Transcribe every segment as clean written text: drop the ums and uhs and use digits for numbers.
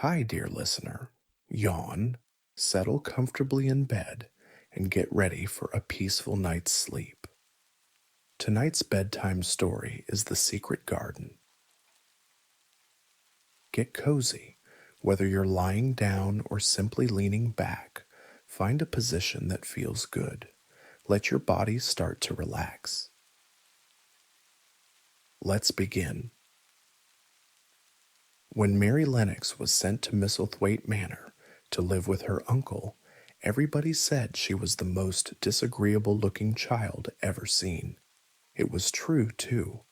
Hi, dear listener. Yawn, settle comfortably in bed, and get ready for a peaceful night's sleep. Tonight's bedtime story is The Secret Garden. Get cozy. Whether you're lying down or simply leaning back, find a position that feels good. Let your body start to relax. Let's begin. When Mary Lennox was sent to Misselthwaite Manor to live with her uncle, everybody said she was the most disagreeable looking child ever seen. It was true, too.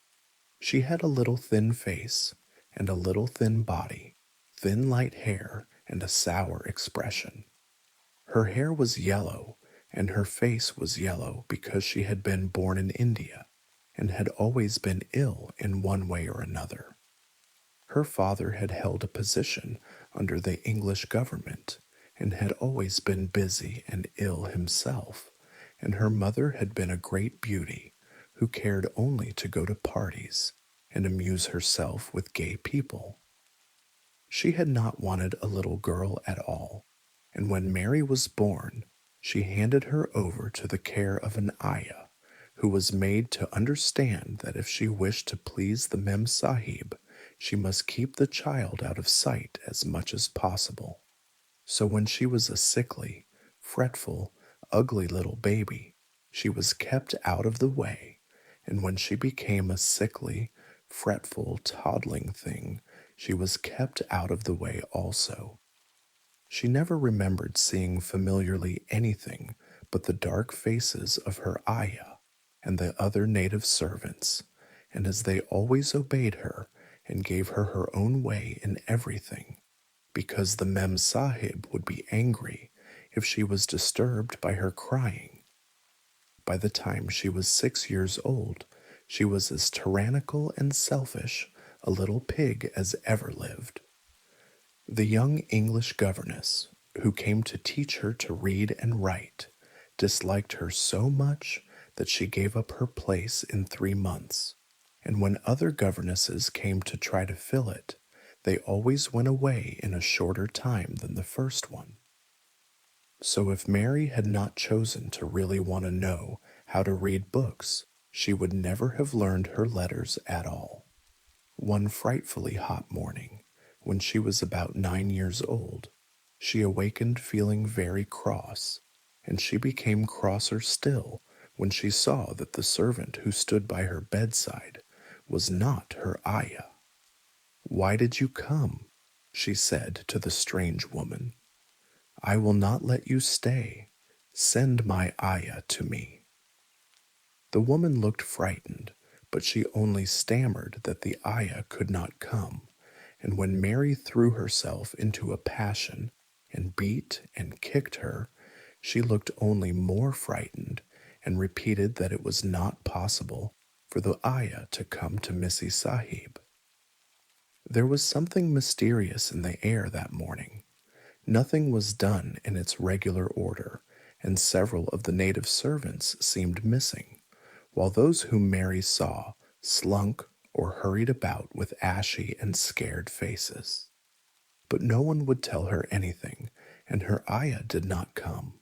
She had a little thin face and a little thin body, thin light hair and a sour expression. Her hair was yellow and her face was yellow because she had been born in India and had always been ill in one way or another. Her father had held a position under the English government and had always been busy and ill himself, and her mother had been a great beauty who cared only to go to parties and amuse herself with gay people. She had not wanted a little girl at all, and when Mary was born, she handed her over to the care of an ayah, who was made to understand that if she wished to please the Mem Sahib, she must keep the child out of sight as much as possible. So when she was a sickly, fretful, ugly little baby, she was kept out of the way, and when she became a sickly, fretful, toddling thing, she was kept out of the way also. She never remembered seeing familiarly anything but the dark faces of her ayah and the other native servants, and as they always obeyed her and gave her her own way in everything, because the Mem Sahib would be angry if she was disturbed by her crying. By the time she was 6 years old, she was as tyrannical and selfish a little pig as ever lived. The young English governess, who came to teach her to read and write, disliked her so much that she gave up her place in 3 months, and when other governesses came to try to fill it, they always went away in a shorter time than the first one. So if Mary had not chosen to really want to know how to read books, she would never have learned her letters at all. One frightfully hot morning, when she was about 9 years old, she awakened feeling very cross, and she became crosser still when she saw that the servant who stood by her bedside was not her ayah. "Why did you come?" she said to the strange woman. "I will not let you stay. Send my ayah to me." The woman looked frightened, but she only stammered that the ayah could not come, and when Mary threw herself into a passion and beat and kicked her, she looked only more frightened and repeated that it was not possible for the ayah to come to Missy Sahib. There was something mysterious in the air that morning. Nothing was done in its regular order, and several of the native servants seemed missing, while those whom Mary saw slunk or hurried about with ashy and scared faces. But no one would tell her anything, and her ayah did not come.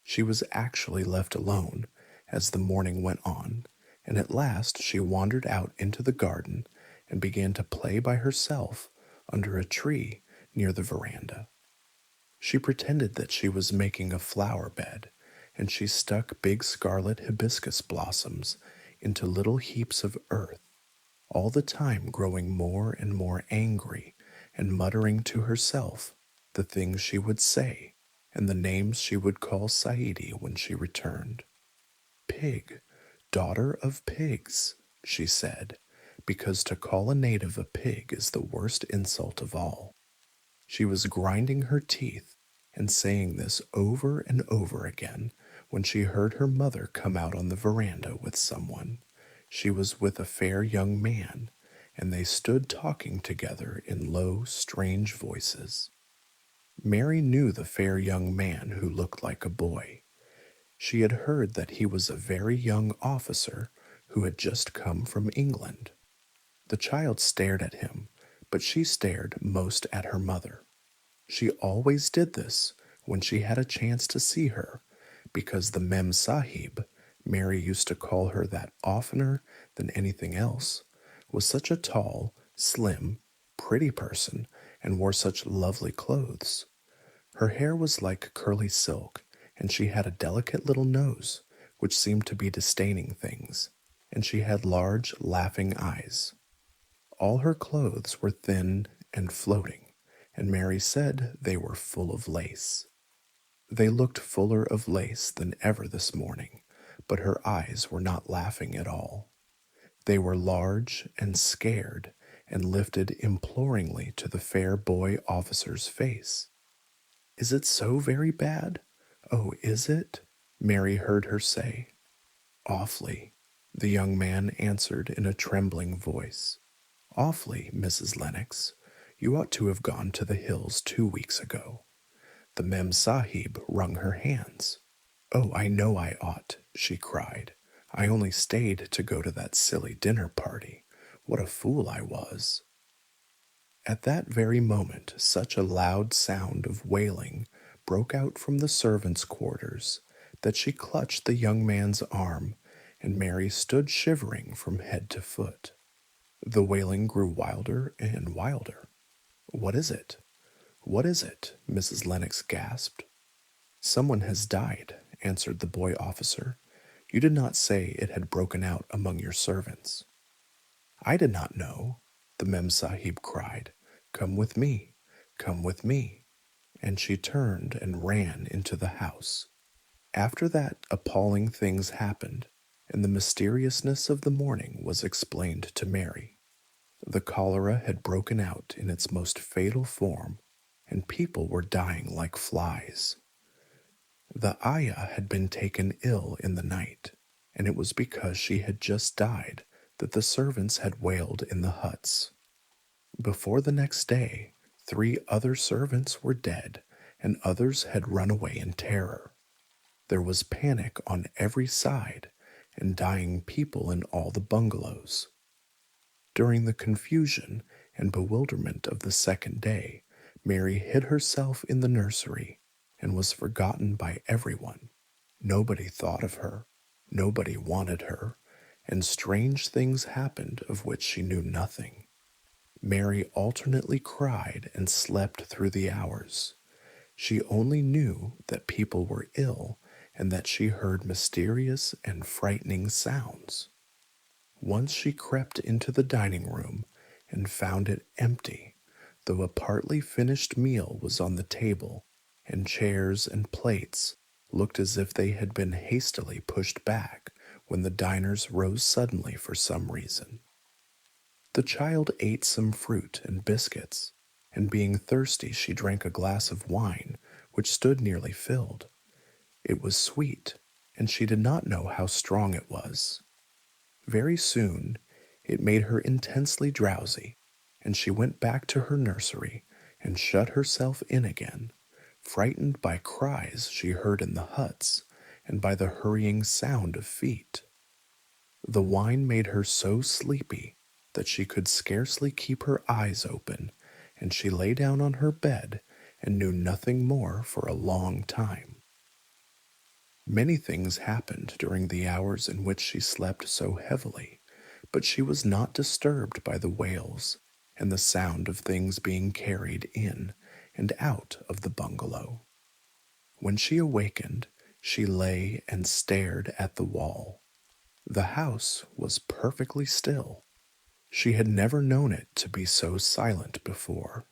She was actually left alone as the morning went on, and at last she wandered out into the garden and began to play by herself under a tree near the veranda. She pretended that she was making a flower bed, and she stuck big scarlet hibiscus blossoms into little heaps of earth, all the time growing more and more angry and muttering to herself the things she would say and the names she would call Saidi when she returned. "Pig, daughter of pigs," she said, because to call a native a pig is the worst insult of all. She was grinding her teeth and saying this over and over again when she heard her mother come out on the veranda with someone. She was with a fair young man, and they stood talking together in low, strange voices. Mary knew the fair young man who looked like a boy. She had heard that he was a very young officer who had just come from England. The child stared at him, but she stared most at her mother. She always did this when she had a chance to see her, because the Mem Sahib, Mary used to call her that oftener than anything else, was such a tall, slim, pretty person and wore such lovely clothes. Her hair was like curly silk, and she had a delicate little nose, which seemed to be disdaining things, and she had large, laughing eyes. All her clothes were thin and floating, and Mary said they were full of lace. They looked fuller of lace than ever this morning, but her eyes were not laughing at all. They were large and scared, and lifted imploringly to the fair boy officer's face. "Is it so very bad? Oh, is it?" Mary heard her say. "Awfully," the young man answered in a trembling voice. "Awfully, Mrs. Lennox. You ought to have gone to the hills 2 weeks ago." The Mem Sahib wrung her hands. "Oh, I know I ought," she cried. "I only stayed to go to that silly dinner party. What a fool I was." At that very moment, such a loud sound of wailing broke out from the servants' quarters that she clutched the young man's arm, and Mary stood shivering from head to foot. The wailing grew wilder and wilder. "What is it? What is it?" Mrs. Lennox gasped. "Someone has died," answered the boy officer. "You did not say it had broken out among your servants." "I did not know," the Mem Sahib cried. "Come with me, come with me." And she turned and ran into the house. After that, appalling things happened, and the mysteriousness of the morning was explained to Mary. The cholera had broken out in its most fatal form, and people were dying like flies. The ayah had been taken ill in the night, and it was because she had just died that the servants had wailed in the huts. Before the next day, 3 other servants were dead, and others had run away in terror. There was panic on every side, and dying people in all the bungalows. During the confusion and bewilderment of the second day, Mary hid herself in the nursery and was forgotten by everyone. Nobody thought of her, nobody wanted her, and strange things happened of which she knew nothing. Mary alternately cried and slept through the hours. She only knew that people were ill and that she heard mysterious and frightening sounds. Once she crept into the dining room and found it empty, though a partly finished meal was on the table, and chairs and plates looked as if they had been hastily pushed back when the diners rose suddenly for some reason. The child ate some fruit and biscuits, and being thirsty, she drank a glass of wine, which stood nearly filled. It was sweet, and she did not know how strong it was. Very soon, it made her intensely drowsy, and she went back to her nursery and shut herself in again, frightened by cries she heard in the huts and by the hurrying sound of feet. The wine made her so sleepy that she could scarcely keep her eyes open, and she lay down on her bed and knew nothing more for a long time. Many things happened during the hours in which she slept so heavily, but she was not disturbed by the wails and the sound of things being carried in and out of the bungalow. When she awakened, she lay and stared at the wall. The house was perfectly still. She had never known it to be so silent before.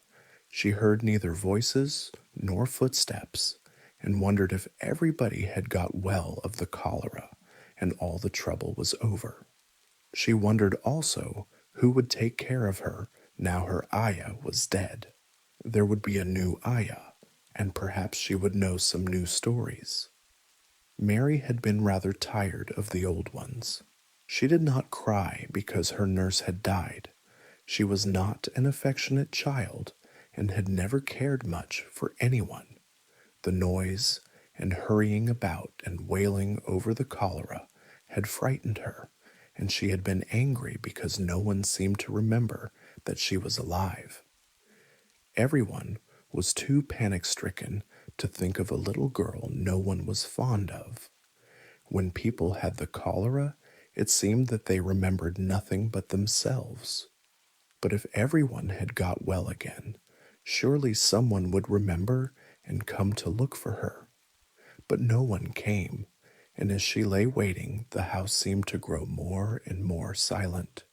She heard neither voices nor footsteps, and wondered if everybody had got well of the cholera and all the trouble was over. She wondered also who would take care of her now her ayah was dead. There would be a new ayah, and perhaps she would know some new stories. Mary had been rather tired of the old ones. She did not cry because her nurse had died. She was not an affectionate child and had never cared much for anyone. The noise and hurrying about and wailing over the cholera had frightened her, and she had been angry because no one seemed to remember that she was alive. Everyone was too panic-stricken to think of a little girl no one was fond of. When people had the cholera, it seemed that they remembered nothing but themselves. But if everyone had got well again, surely someone would remember and come to look for her. But no one came, and as she lay waiting, the house seemed to grow more and more silent.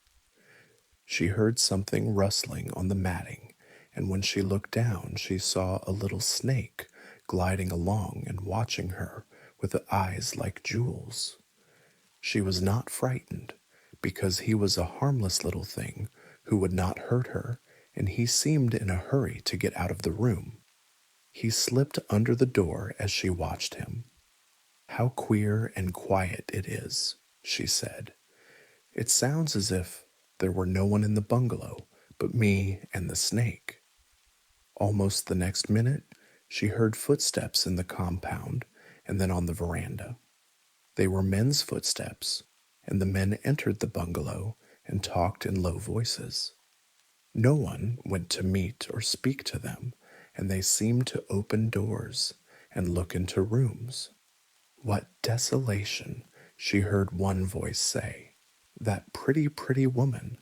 She heard something rustling on the matting, and when she looked down, she saw a little snake gliding along and watching her with eyes like jewels. She was not frightened, because he was a harmless little thing who would not hurt her, and he seemed in a hurry to get out of the room. He slipped under the door as she watched him. "How queer and quiet it is," she said. "It sounds as if there were no one in the bungalow but me and the snake." Almost the next minute, she heard footsteps in the compound and then on the veranda. They were men's footsteps, and the men entered the bungalow and talked in low voices. No one went to meet or speak to them, and they seemed to open doors and look into rooms. "What desolation," she heard one voice say. "That pretty, pretty woman.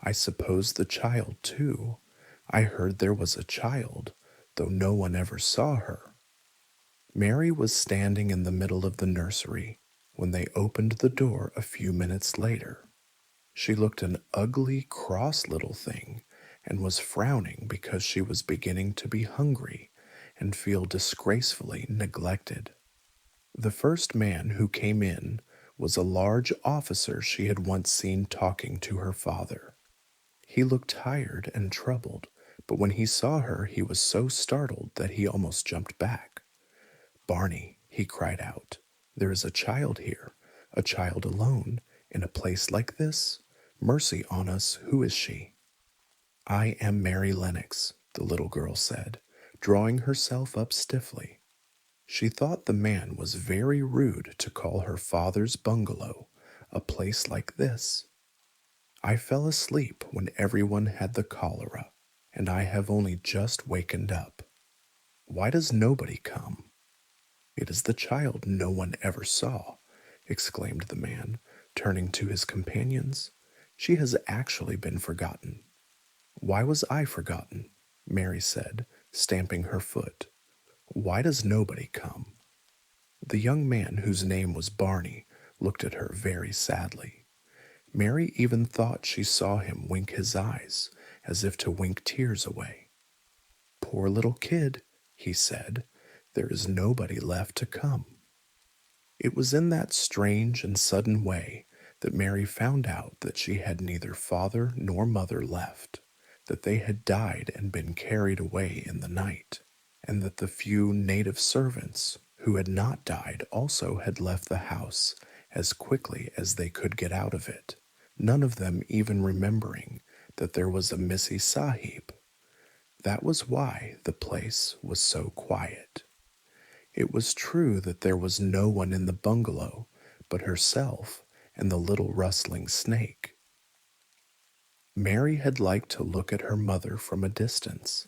I suppose the child, too. I heard there was a child, though no one ever saw her." Mary was standing in the middle of the nursery when they opened the door a few minutes later. She looked an ugly, cross little thing and was frowning because she was beginning to be hungry and feel disgracefully neglected. The first man who came in was a large officer she had once seen talking to her father. He looked tired and troubled, but when he saw her, he was so startled that he almost jumped back. "Barney," he cried out, "there is a child here, a child alone, in a place like this? Mercy on us, who is she?" "I am Mary Lennox," the little girl said, drawing herself up stiffly. She thought the man was very rude to call her father's bungalow a place like this. "I fell asleep when everyone had the cholera, and I have only just wakened up. Why does nobody come?" "It is the child no one ever saw," exclaimed the man, turning to his companions. "She has actually been forgotten." "Why was I forgotten?" Mary said, stamping her foot. "Why does nobody come?" The young man, whose name was Barney, looked at her very sadly. Mary even thought she saw him wink his eyes, as if to wink tears away. "Poor little kid," he said, "there is nobody left to come." It was in that strange and sudden way that Mary found out that she had neither father nor mother left, that they had died and been carried away in the night, and that the few native servants who had not died also had left the house as quickly as they could get out of it, none of them even remembering that there was a Missy Sahib. That was why the place was so quiet. It was true that there was no one in the bungalow but herself and the little rustling snake. Mary had liked to look at her mother from a distance,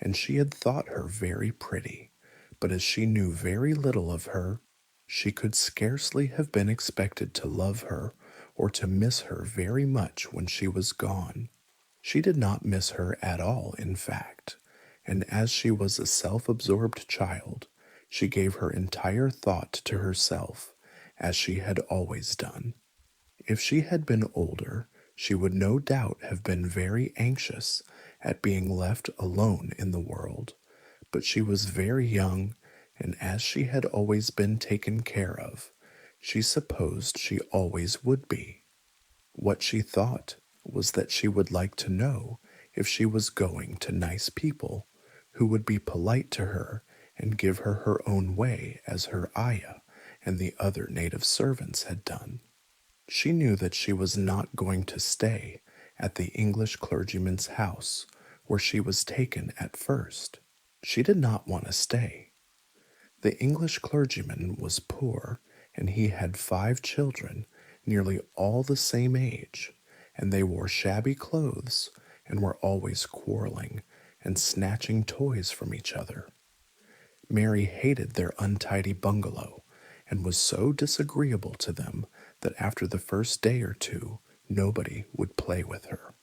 and she had thought her very pretty, but as she knew very little of her, she could scarcely have been expected to love her or to miss her very much when she was gone. She did not miss her at all, in fact, and as she was a self-absorbed child, she gave her entire thought to herself, as she had always done. If she had been older, she would no doubt have been very anxious at being left alone in the world, but she was very young, and as she had always been taken care of, she supposed she always would be. What she thought was that she would like to know if she was going to nice people who would be polite to her and give her her own way as her ayah and the other native servants had done. She knew that she was not going to stay at the English clergyman's house where she was taken at first. She did not want to stay. The English clergyman was poor, and he had 5 children, nearly all the same age, and they wore shabby clothes and were always quarreling and snatching toys from each other. Mary hated their untidy bungalow and was so disagreeable to them that after the first day or two, nobody would play with her.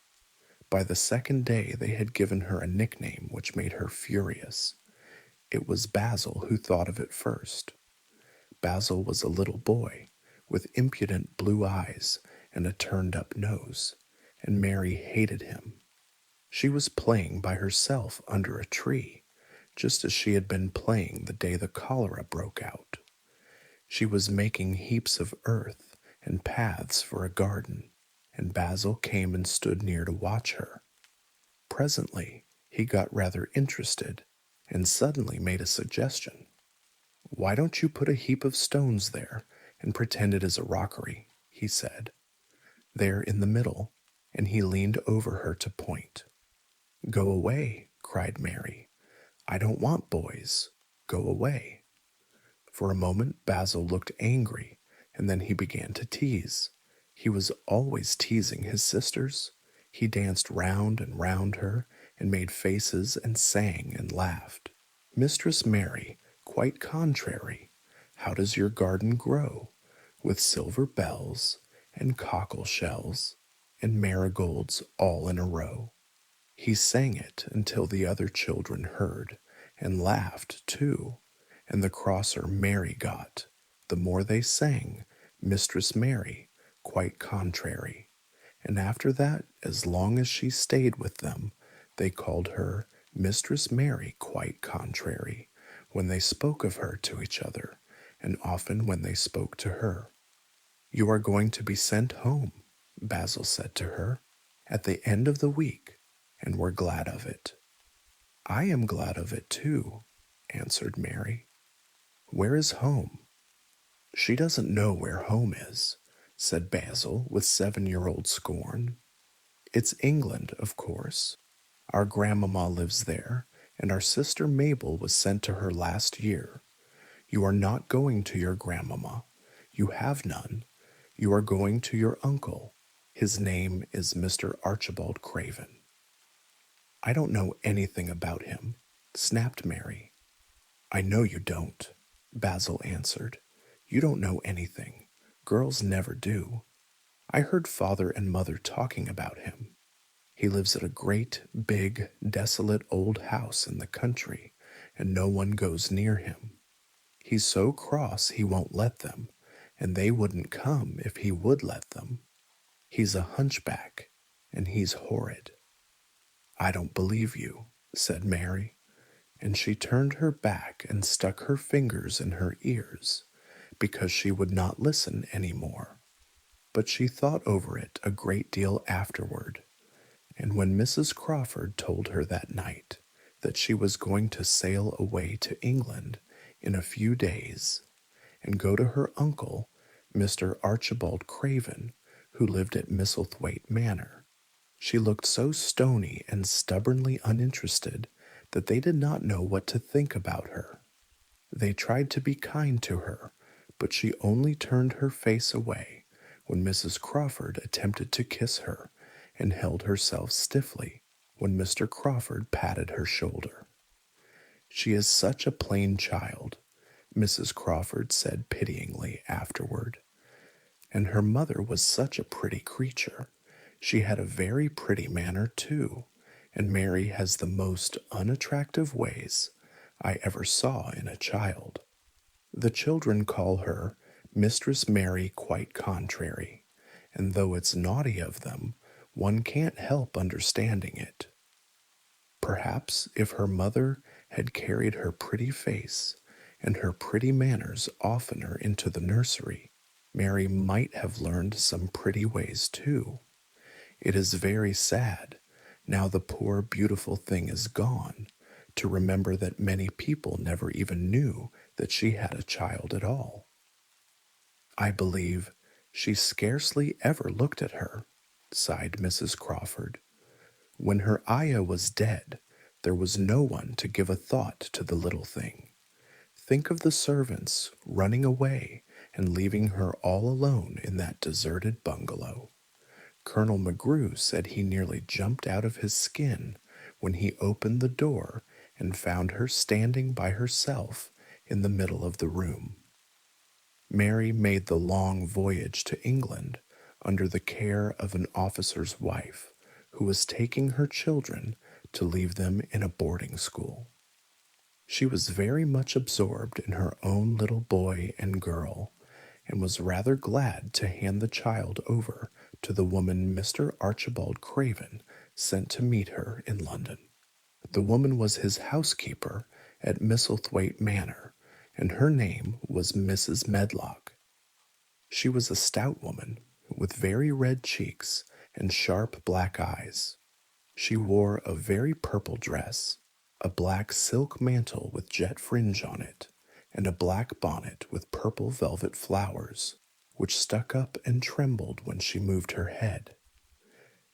By the second day, they had given her a nickname which made her furious. It was Basil who thought of it first. Basil was a little boy with impudent blue eyes and a turned-up nose, and Mary hated him. She was playing by herself under a tree, just as she had been playing the day the cholera broke out. She was making heaps of earth and paths for a garden, and Basil came and stood near to watch her. Presently, he got rather interested and suddenly made a suggestion. "Why don't you put a heap of stones there and pretend it is a rockery?" he said. "There in the middle," and he leaned over her to point. "Go away," cried Mary. "I don't want boys. Go away." For a moment Basil looked angry, and then he began to tease. He was always teasing his sisters. He danced round and round her, and made faces and sang and laughed. "Mistress Mary, quite contrary. How does your garden grow? With silver bells, and cockle shells, and marigolds all in a row." He sang it until the other children heard, and laughed too, and the crosser Mary got, the more they sang, "Mistress Mary, quite contrary." And after that, as long as she stayed with them, they called her Mistress Mary quite contrary, when they spoke of her to each other, and often when they spoke to her. "You are going to be sent home," Basil said to her, "at the end of the week, and we're glad of it." "I am glad of it too," answered Mary. "Where is home?" "She doesn't know where home is," said Basil with 7-year-old scorn. "It's England, of course. Our grandmamma lives there, and our sister Mabel was sent to her last year. You are not going to your grandmamma. You have none. You are going to your uncle. His name is Mr. Archibald Craven." "I don't know anything about him," snapped Mary. "I know you don't," Basil answered. "You don't know anything. Girls never do. I heard father and mother talking about him. He lives at a great, big, desolate old house in the country, and no one goes near him. He's so cross he won't let them, and they wouldn't come if he would let them. He's a hunchback, and he's horrid." "I don't believe you," said Mary, and she turned her back and stuck her fingers in her ears, because she would not listen any more. But she thought over it a great deal afterward, and when Mrs. Crawford told her that night that she was going to sail away to England in a few days and go to her uncle, Mr. Archibald Craven, who lived at Misselthwaite Manor, she looked so stony and stubbornly uninterested that they did not know what to think about her. They tried to be kind to her, but she only turned her face away when Mrs. Crawford attempted to kiss her, and held herself stiffly when Mr. Crawford patted her shoulder. "She is such a plain child," Mrs. Crawford said pityingly afterward. "And her mother was such a pretty creature. She had a very pretty manner, too, and Mary has the most unattractive ways I ever saw in a child." The children call her Mistress Mary quite contrary, and though it's naughty of them, one can't help understanding it. Perhaps if her mother had carried her pretty face and her pretty manners oftener into the nursery, Mary might have learned some pretty ways too. It is very sad, now the poor beautiful thing is gone, to remember that many people never even knew that she had a child at all. "I believe she scarcely ever looked at her," sighed Mrs. Crawford. "When her ayah was dead, there was no one to give a thought to the little thing. Think of the servants running away and leaving her all alone in that deserted bungalow. Colonel McGrew said he nearly jumped out of his skin when he opened the door and found her standing by herself in the middle of the room. Mary made the long voyage to England under the care of an officer's wife who was taking her children to leave them in a boarding school. She was very much absorbed in her own little boy and girl, and was rather glad to hand the child over to the woman Mr. Archibald Craven sent to meet her in London. The woman was his housekeeper at Misselthwaite Manor, and her name was Mrs. Medlock. She was a stout woman with very red cheeks and sharp black eyes. She wore a very purple dress, a black silk mantle with jet fringe on it, and a black bonnet with purple velvet flowers, which stuck up and trembled when she moved her head.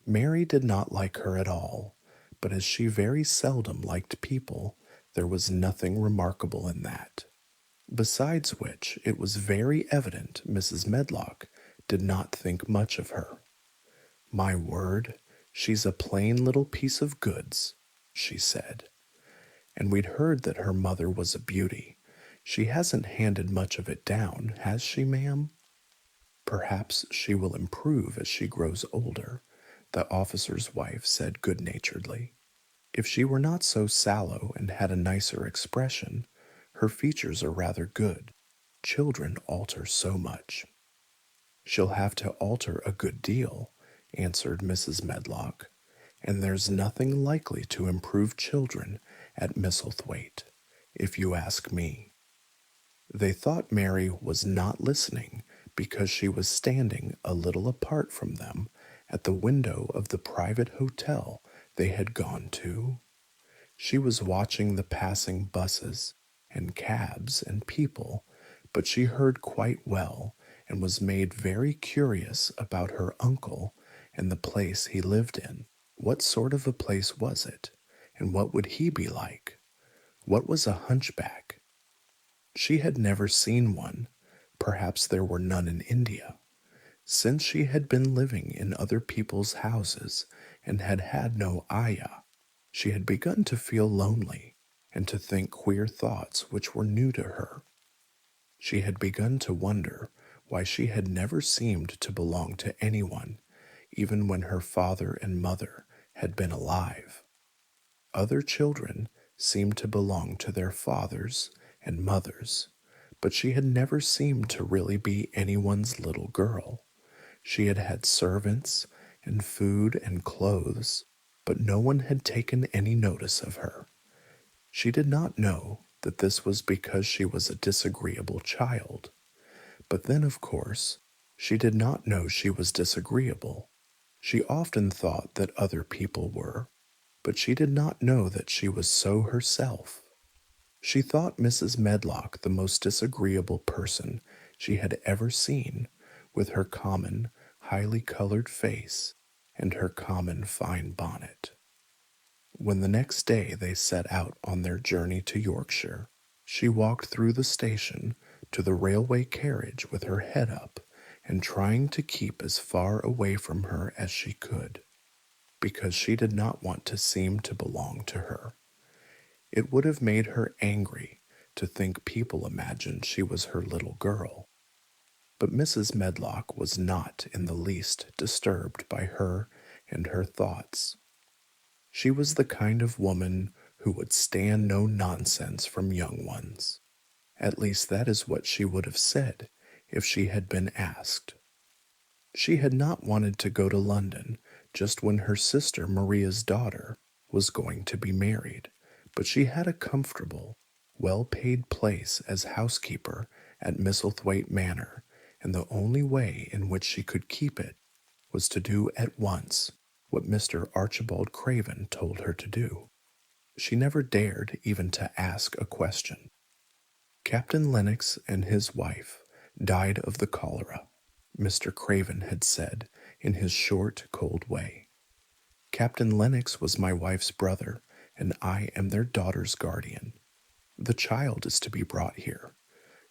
Mary did not like her at all, but as she very seldom liked people, there was nothing remarkable in that. Besides which, it was very evident Mrs. Medlock did not think much of her. "My word, she's a plain little piece of goods," she said. "And we'd heard that her mother was a beauty. She hasn't handed much of it down, has she, ma'am?" "Perhaps she will improve as she grows older," the officer's wife said good-naturedly. "If she were not so sallow and had a nicer expression, her features are rather good. Children alter so much." "She'll have to alter a good deal," answered Mrs. Medlock, "and there's nothing likely to improve children at Misselthwaite, if you ask me." They thought Mary was not listening because she was standing a little apart from them at the window of the private hotel they had gone to. She was watching the passing buses and cabs and people, but she heard quite well and was made very curious about her uncle and the place he lived in. What sort of a place was it, and what would he be like? What was a hunchback? She had never seen one. Perhaps there were none in India. Since she had been living in other people's houses and had had no ayah, she had begun to feel lonely and to think queer thoughts which were new to her. She had begun to wonder why she had never seemed to belong to anyone, even when her father and mother had been alive. Other children seemed to belong to their fathers and mothers, but she had never seemed to really be anyone's little girl. She had had servants and food and clothes, but no one had taken any notice of her. She did not know that this was because she was a disagreeable child. But then, of course, she did not know she was disagreeable. She often thought that other people were, but she did not know that she was so herself. She thought Mrs. Medlock the most disagreeable person she had ever seen, with her common, highly colored face and her common fine bonnet. When the next day they set out on their journey to Yorkshire, she walked through the station to the railway carriage with her head up and trying to keep as far away from her as she could, because she did not want to seem to belong to her. It would have made her angry to think people imagined she was her little girl. But Mrs. Medlock was not in the least disturbed by her and her thoughts. She was the kind of woman who would stand no nonsense from young ones. At least that is what she would have said if she had been asked. She had not wanted to go to London just when her sister Maria's daughter was going to be married, but she had a comfortable, well-paid place as housekeeper at Misselthwaite Manor, and the only way in which she could keep it was to do at once what Mr. Archibald Craven told her to do. She never dared even to ask a question. Captain Lennox and his wife died of the cholera, Mr. Craven had said in his short, cold way. Captain Lennox was my wife's brother, and I am their daughter's guardian. The child is to be brought here.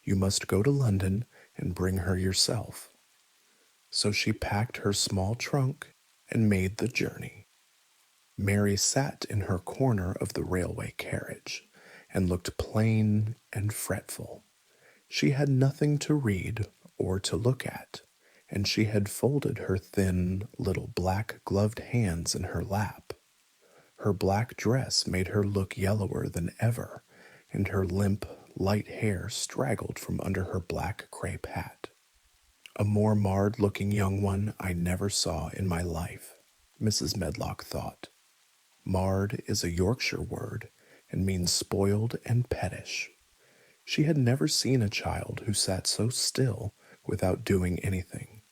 You must go to London and bring her yourself. So she packed her small trunk and made the journey. Mary sat in her corner of the railway carriage and looked plain and fretful. She had nothing to read or to look at, and she had folded her thin, little black gloved hands in her lap. Her black dress made her look yellower than ever, and her limp, light hair straggled from under her black crape hat. A more marred looking young one I never saw in my life, Mrs. Medlock thought. Marred is a Yorkshire word and means spoiled and pettish. She had never seen a child who sat so still without doing anything,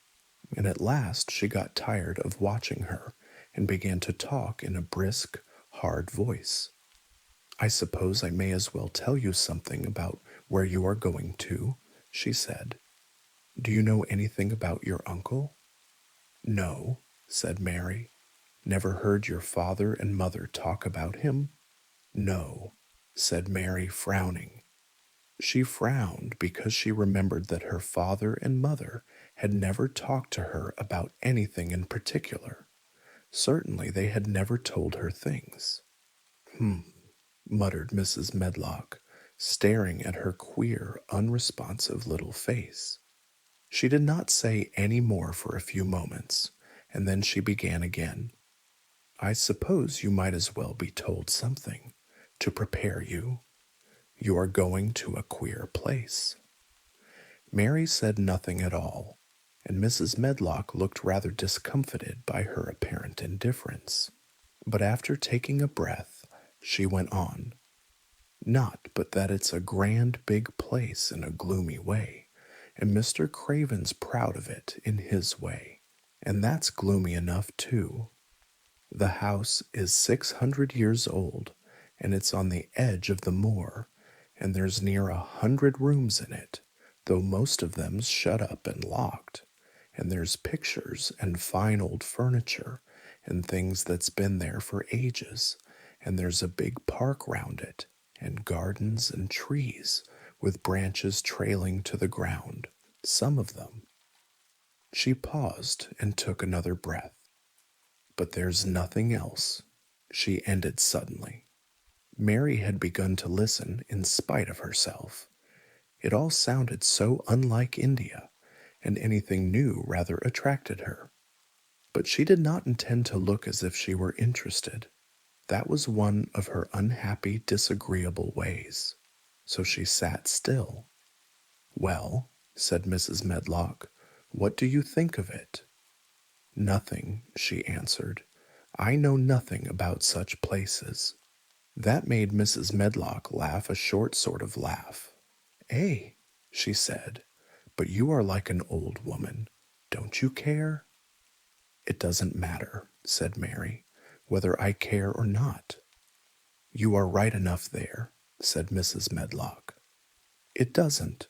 and at last she got tired of watching her and began to talk in a brisk, hard voice. "I suppose I may as well tell you something about where you are going to," she said. "Do you know anything about your uncle?" "No," said Mary. "Never heard your father and mother talk about him?" "No," said Mary, frowning. She frowned because she remembered that her father and mother had never talked to her about anything in particular. Certainly they had never told her things. Muttered Mrs. Medlock, staring at her queer, unresponsive little face. She did not say any more for a few moments, and then she began again. "I suppose you might as well be told something, to prepare you. You are going to a queer place." Mary said nothing at all, and Mrs. Medlock looked rather discomfited by her apparent indifference. But after taking a breath, she went on. "Not but that it's a grand big place in a gloomy way, and Mr. Craven's proud of it in his way, and that's gloomy enough too. The house is 600 years old, and it's on the edge of the moor, and there's near 100 rooms in it, though most of them's shut up and locked, and there's pictures and fine old furniture and things that's been there for ages, and there's a big park round it, and gardens and trees with branches trailing to the ground, some of them." She paused and took another breath. "But there's nothing else," she ended suddenly. Mary had begun to listen in spite of herself. It all sounded so unlike India, and anything new rather attracted her. But she did not intend to look as if she were interested. That was one of her unhappy, disagreeable ways. So she sat still. "Well," said Mrs. Medlock, "what do you think of it?" "Nothing," she answered. "I know nothing about such places." That made Mrs. Medlock laugh a short sort of laugh. "Eh?" she said. "But you are like an old woman. Don't you care?" "It doesn't matter," said Mary, "whether I care or not." "You are right enough there," said Mrs. Medlock. "It doesn't.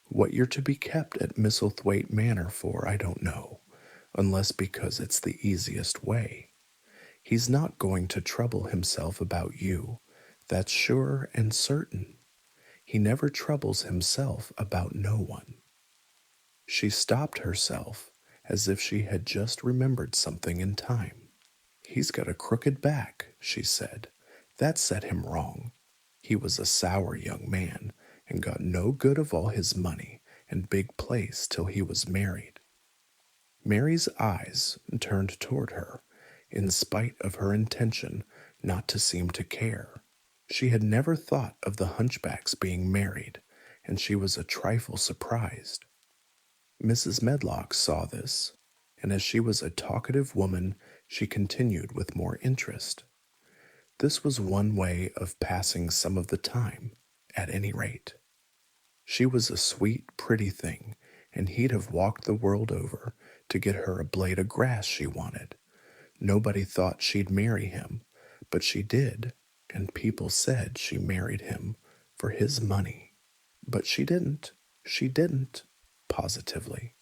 What you're to be kept at Misselthwaite Manor for, I don't know, unless because it's the easiest way. He's not going to trouble himself about you, that's sure and certain. He never troubles himself about no one." She stopped herself as if she had just remembered something in time. "He's got a crooked back," she said. "That set him wrong. He was a sour young man and got no good of all his money and big place till he was married." Mary's eyes turned toward her, in spite of her intention not to seem to care. She had never thought of the hunchback's being married, and she was a trifle surprised. Mrs. Medlock saw this, and as she was a talkative woman, she continued with more interest. This was one way of passing some of the time, at any rate. She was a sweet, pretty thing, and he'd have walked the world over to get her a blade of grass she wanted. Nobody thought she'd marry him, but she did, and people said she married him for his money. But she didn't. She didn't, positively.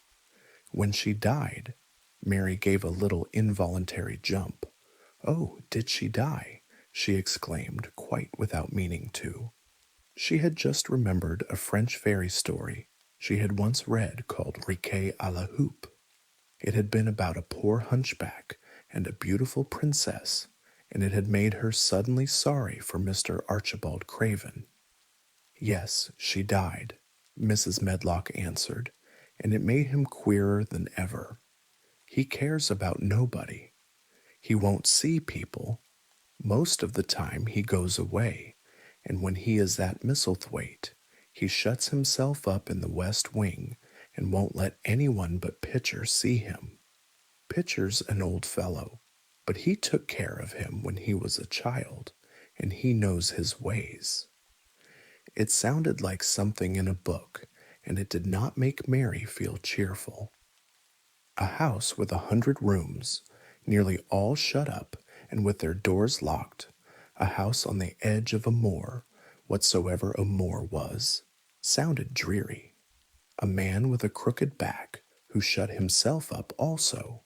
When she died, Mary gave a little involuntary jump. "Oh, did she die?" she exclaimed, quite without meaning to. She had just remembered a French fairy story she had once read called Riquet à la Houppe. It had been about a poor hunchback and a beautiful princess, and it had made her suddenly sorry for Mr. Archibald Craven. Yes, she died, Mrs. Medlock answered, and it made him queerer than ever. He cares about nobody. He won't see people. Most of the time he goes away, and when he is at Misselthwaite, he shuts himself up in the west wing and won't let anyone but Pitcher see him. Pitcher's an old fellow, but he took care of him when he was a child, and he knows his ways. It sounded like something in a book, and it did not make Mary feel cheerful. A house with 100 rooms, nearly all shut up and with their doors locked, a house on the edge of a moor, whatsoever a moor was, sounded dreary. A man with a crooked back who shut himself up also.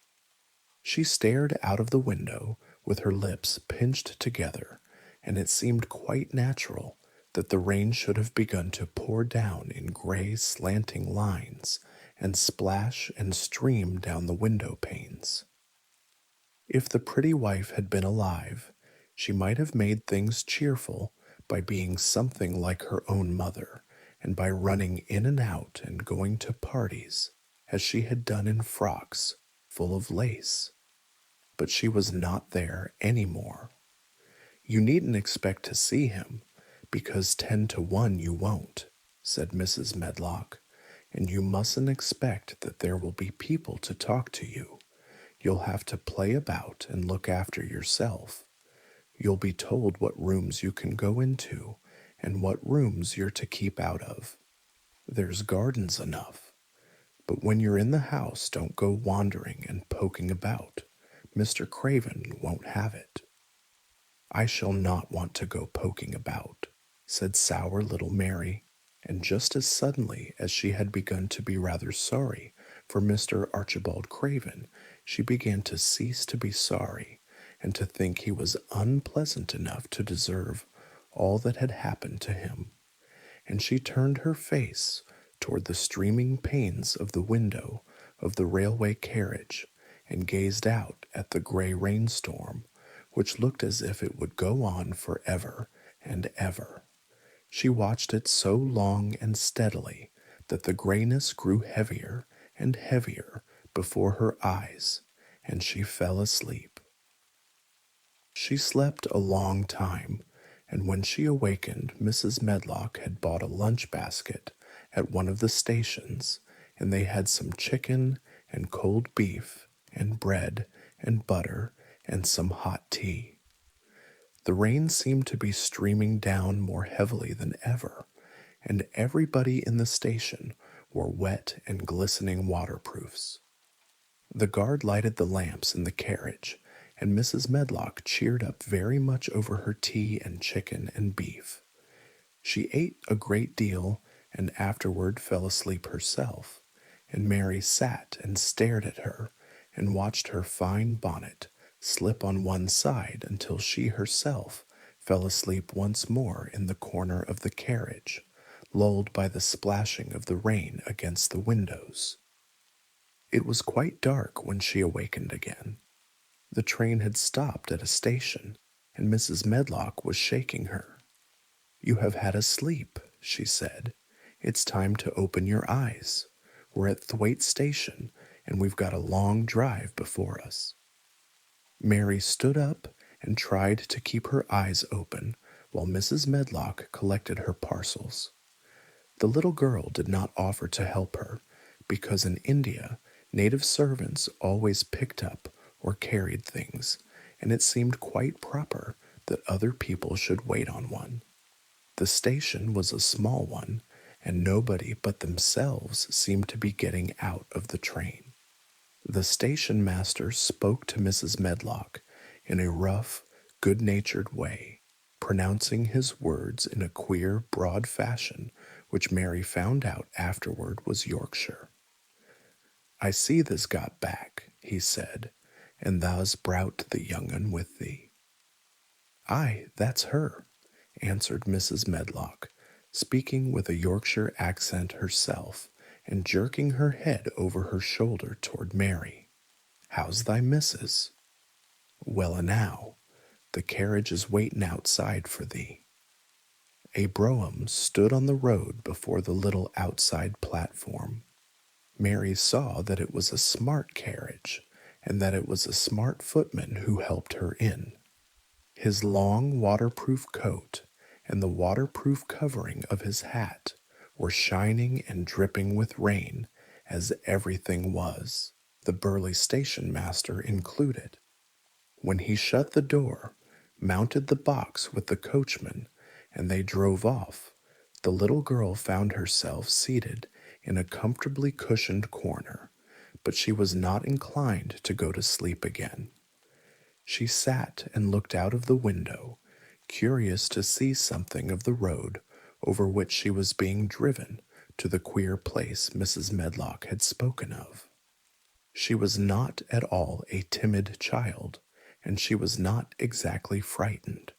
She stared out of the window with her lips pinched together, and it seemed quite natural that the rain should have begun to pour down in gray slanting lines and splash and stream down the window panes. If the pretty wife had been alive, she might have made things cheerful by being something like her own mother, and by running in and out and going to parties, as she had done in frocks full of lace. But she was not there any more. You needn't expect to see him, because 10 to 1 you won't, said Mrs. Medlock, and you mustn't expect that there will be people to talk to you. You'll have to play about and look after yourself. You'll be told what rooms you can go into and what rooms you're to keep out of. There's gardens enough. But when you're in the house, don't go wandering and poking about. Mr. Craven won't have it. I shall not want to go poking about, said sour little Mary, and just as suddenly as she had begun to be rather sorry for Mr. Archibald Craven, she began to cease to be sorry and to think he was unpleasant enough to deserve all that had happened to him, and she turned her face toward the streaming panes of the window of the railway carriage and gazed out at the gray rainstorm, which looked as if it would go on forever and ever. She watched it so long and steadily that the grayness grew heavier and heavier before her eyes, and she fell asleep. She slept a long time, and when she awakened, Mrs. Medlock had bought a lunch basket at one of the stations, and they had some chicken and cold beef and bread and butter and some hot tea. The rain seemed to be streaming down more heavily than ever, and everybody in the station wore wet and glistening waterproofs. The guard lighted the lamps in the carriage, and Mrs. Medlock cheered up very much over her tea and chicken and beef. She ate a great deal and afterward fell asleep herself, and Mary sat and stared at her and watched her fine bonnet slip on one side until she herself fell asleep once more in the corner of the carriage, lulled by the splashing of the rain against the windows. It was quite dark when she awakened again. The train had stopped at a station, and Mrs. Medlock was shaking her. "You have had a sleep," she said. "It's time to open your eyes. We're at Thwaite Station, and we've got a long drive before us." Mary stood up and tried to keep her eyes open while Mrs. Medlock collected her parcels. The little girl did not offer to help her, because in India, native servants always picked up or carried things, and it seemed quite proper that other people should wait on one. The station was a small one, and nobody but themselves seemed to be getting out of the train. The station master spoke to Mrs. Medlock in a rough, good-natured way, pronouncing his words in a queer, broad fashion which Mary found out afterward was Yorkshire. "I see thou's got back," he said, "and thou's browt the young un with thee." "Aye, that's her," answered Mrs. Medlock, speaking with a Yorkshire accent herself, and jerking her head over her shoulder toward Mary. "How's thy missus?" "Well enow. The carriage is waitin' outside for thee." A brougham stood on the road before the little outside platform. Mary saw that it was a smart carriage, and that it was a smart footman who helped her in. His long waterproof coat and the waterproof covering of his hat were shining and dripping with rain, as everything was, the burly station master included. When he shut the door, mounted the box with the coachman, and they drove off, the little girl found herself seated in a comfortably cushioned corner, but she was not inclined to go to sleep again. She sat and looked out of the window, curious to see something of the road over which she was being driven to the queer place Mrs. Medlock had spoken of. She was not at all a timid child, and she was not exactly frightened,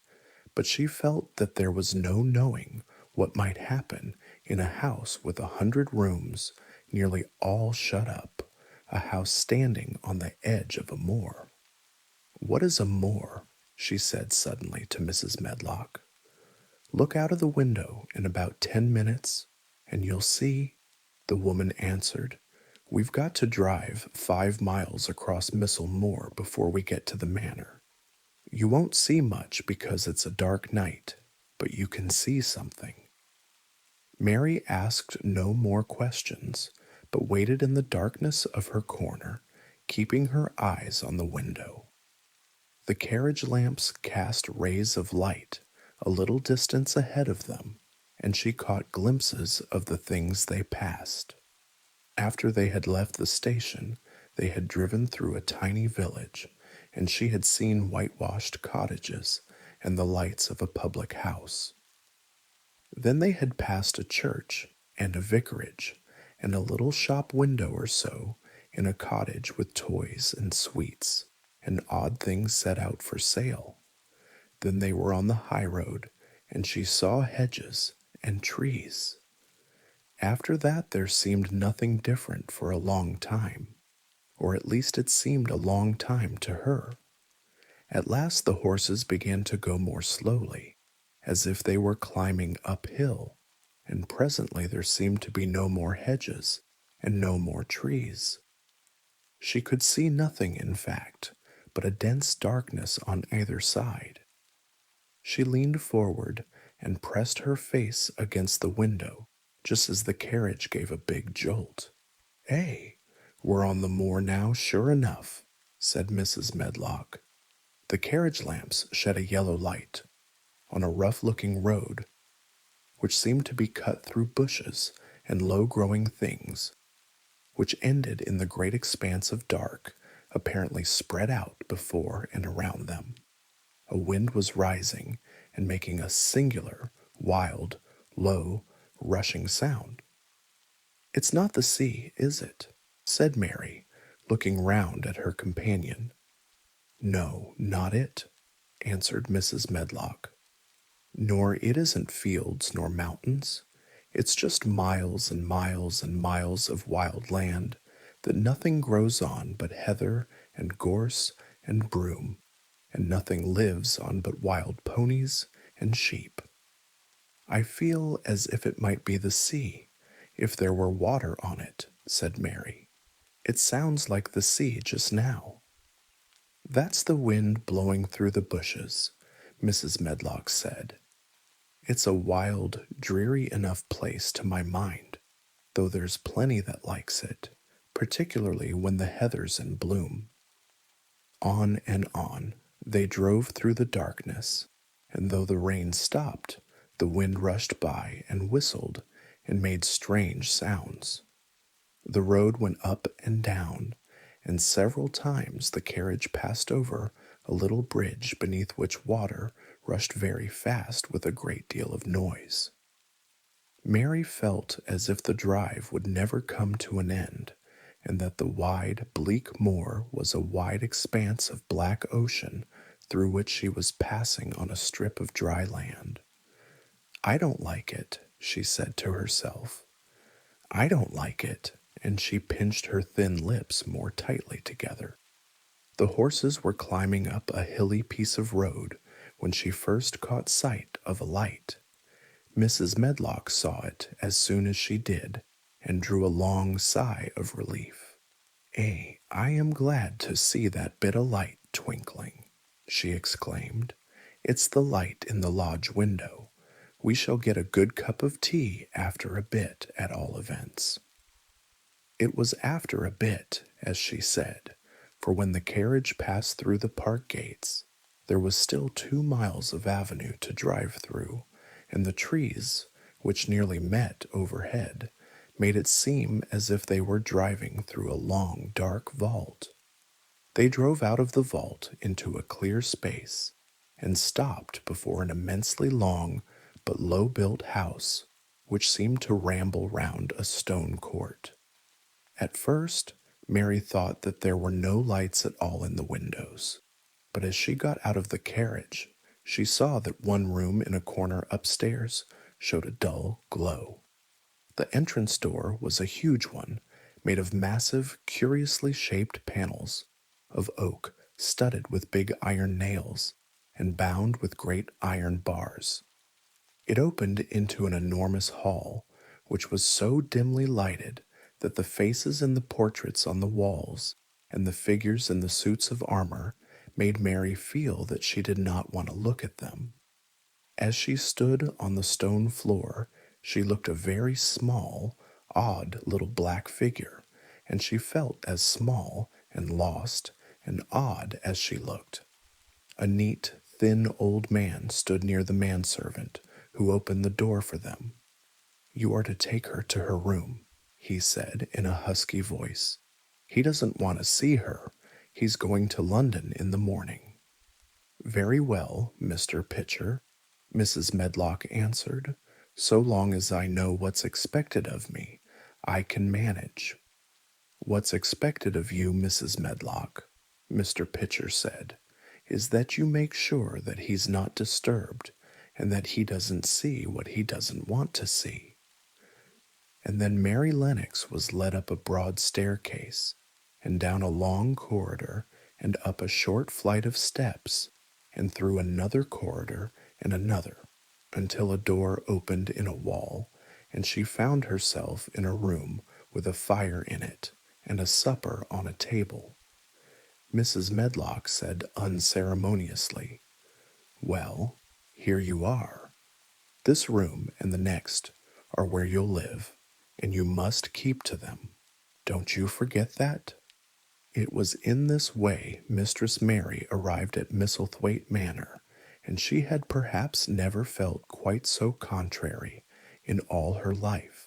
but she felt that there was no knowing what might happen in a house with 100 rooms, nearly all shut up, a house standing on the edge of a moor. "What is a moor?" she said suddenly to Mrs. Medlock. "Look out of the window in about 10 minutes, and you'll see," the woman answered. "We've got to drive 5 miles across Missel Moor before we get to the manor. You won't see much because it's a dark night, but you can see something." Mary asked no more questions, but waited in the darkness of her corner, keeping her eyes on the window. The carriage lamps cast rays of light a little distance ahead of them, and she caught glimpses of the things they passed. After they had left the station, they had driven through a tiny village, and she had seen whitewashed cottages and the lights of a public house. Then they had passed a church and a vicarage and a little shop window or so in a cottage with toys and sweets and odd things set out for sale. Then they were on the high road, and she saw hedges and trees. After that there seemed nothing different for a long time, or at least it seemed a long time to her. At last the horses began to go more slowly, as if they were climbing uphill, and presently there seemed to be no more hedges and no more trees. She could see nothing, in fact, but a dense darkness on either side. She leaned forward and pressed her face against the window, just as the carriage gave a big jolt. "Eh, we're on the moor now, sure enough," said Mrs. Medlock. The carriage lamps shed a yellow light on a rough-looking road, which seemed to be cut through bushes and low-growing things, which ended in the great expanse of dark, apparently spread out before and around them. A wind was rising and making a singular, wild, low, rushing sound. "It's not the sea, is it?" said Mary, looking round at her companion. "No, not it," answered Mrs. Medlock. "Nor it isn't fields nor mountains. It's just miles and miles and miles of wild land that nothing grows on but heather and gorse and broom, and nothing lives on but wild ponies and sheep. I feel as if it might be the sea, if there were water on it," said Mary. "It sounds like the sea just now." "That's the wind blowing through the bushes," Mrs. Medlock said. "It's a wild, dreary enough place to my mind, though there's plenty that likes it, particularly when the heather's in bloom." On and on they drove through the darkness, and though the rain stopped, the wind rushed by and whistled and made strange sounds. The road went up and down, and several times the carriage passed over a little bridge beneath which water rushed very fast with a great deal of noise. Mary felt as if the drive would never come to an end, and that the wide, bleak moor was a wide expanse of black ocean through which she was passing on a strip of dry land. "I don't like it," she said to herself. "I don't like it," and she pinched her thin lips more tightly together. The horses were climbing up a hilly piece of road when she first caught sight of a light. Mrs. Medlock saw it as soon as she did, and drew a long sigh of relief. I am glad to see that bit o' light twinkling," she exclaimed. "It's the light in the lodge window. We shall get a good cup of tea after a bit, at all events." It was after a bit, as she said, for when the carriage passed through the park gates, there was still 2 miles of avenue to drive through, and the trees, which nearly met overhead, made it seem as if they were driving through a long, dark vault. They drove out of the vault into a clear space and stopped before an immensely long but low-built house which seemed to ramble round a stone court. At first, Mary thought that there were no lights at all in the windows, but as she got out of the carriage, she saw that one room in a corner upstairs showed a dull glow. The entrance door was a huge one, made of massive, curiously shaped panels of oak studded with big iron nails and bound with great iron bars. It opened into an enormous hall, which was so dimly lighted that the faces in the portraits on the walls and the figures in the suits of armor made Mary feel that she did not want to look at them. As she stood on the stone floor, she looked a very small, odd little black figure, and she felt as small and lost and odd as she looked. A neat, thin old man stood near the manservant, who opened the door for them. "You are to take her to her room," he said in a husky voice. "He doesn't want to see her. He's going to London in the morning." "Very well, Mr. Pitcher," Mrs. Medlock answered. "So long as I know what's expected of me, I can manage." "What's expected of you, Mrs. Medlock," Mr. Pitcher said, "is that you make sure that he's not disturbed and that he doesn't see what he doesn't want to see." And then Mary Lennox was led up a broad staircase, and down a long corridor, and up a short flight of steps, and through another corridor and another, until a door opened in a wall, and she found herself in a room with a fire in it, and a supper on a table. Mrs. Medlock said unceremoniously, "Well, here you are. This room and the next are where you'll live, and you must keep to them. Don't you forget that." It was in this way Mistress Mary arrived at Misselthwaite Manor, and she had perhaps never felt quite so contrary in all her life.